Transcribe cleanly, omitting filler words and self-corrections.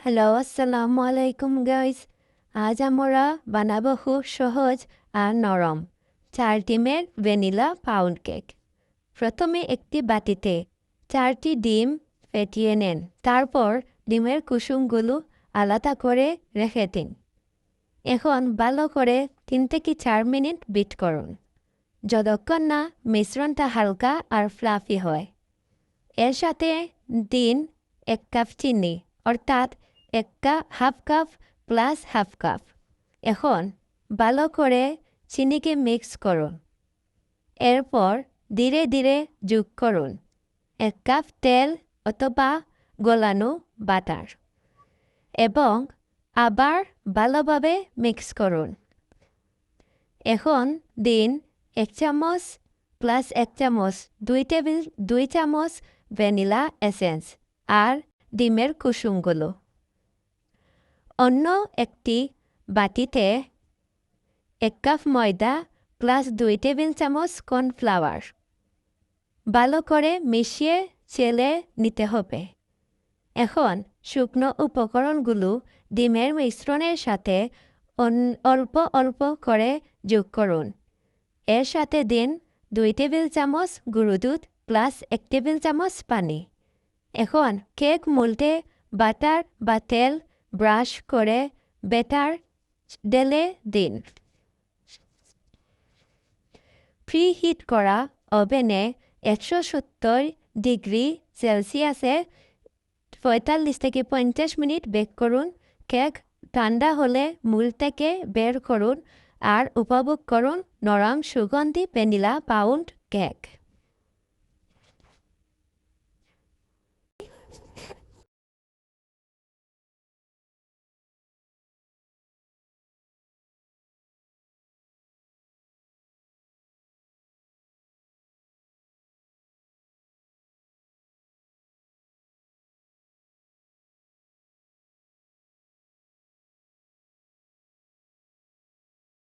Hello, আসসালামু আলাইকুম guys. আজ আমরা বানাবো খুব সহজ আর নরম 4 ডিমের ভ্যানিলা পাউন্ড কেক। প্রথমে একটি বাটিতে 4টি ডিম ফেটিয়ে নেন। তারপর ডিমের কুসুমগুলো আলাদা করে রেখে দিন। এখন ভালো করে 3 থেকে 4 মিনিট বিট করুন, যতক্ষণ না মিশ্রণটা হালকা আর ফ্লাফি হয়। এর সাথে দিন 1 কাপ চিনি, অর্থাৎ half cup plus half cup. এখন ভালো করে চিনিকে মিক্স করুন। এরপর ধীরে ধীরে যোগ করুন 1 কাপ তেল অথবা গলানো বাটার এবং আবার ভালোভাবে মিক্স করুন। এখন দিন 1 চামচ প্লাস 1 চামচ 2 চামচ ভ্যানিলা এসেন্স আর ডিমের কুসুমগুলো। অন্য একটি বাটিতে 1 কাপ ময়দা প্লাস 2 টেবিল চামচ কর্নফ্লাওয়ার ভালো করে মিশিয়ে চেলে নিতে হবে। এখন শুকনো উপকরণগুলো ডিমের মিশ্রণের সাথে অল্প অল্প করে যোগ করুন। এর সাথে দিন 2 টেবিল চামচ গুঁড়ো দুধ প্লাস 1 টেবিল চামচ পানি। এখন কেক মোল্ডে বাটার বা তেল ব্রাশ করে ব্যাটার ঢেলে দিন। প্রিহিট করা ওভেনে 170 ডিগ্রি সেলসিয়াসে 45 থেকে 50 মিনিট বেক করুন। কেক ঠান্ডা হলে মোল্ড থেকে বের করুন আর উপভোগ করুন নরম সুগন্ধি ভ্যানিলা পাউন্ড কেক।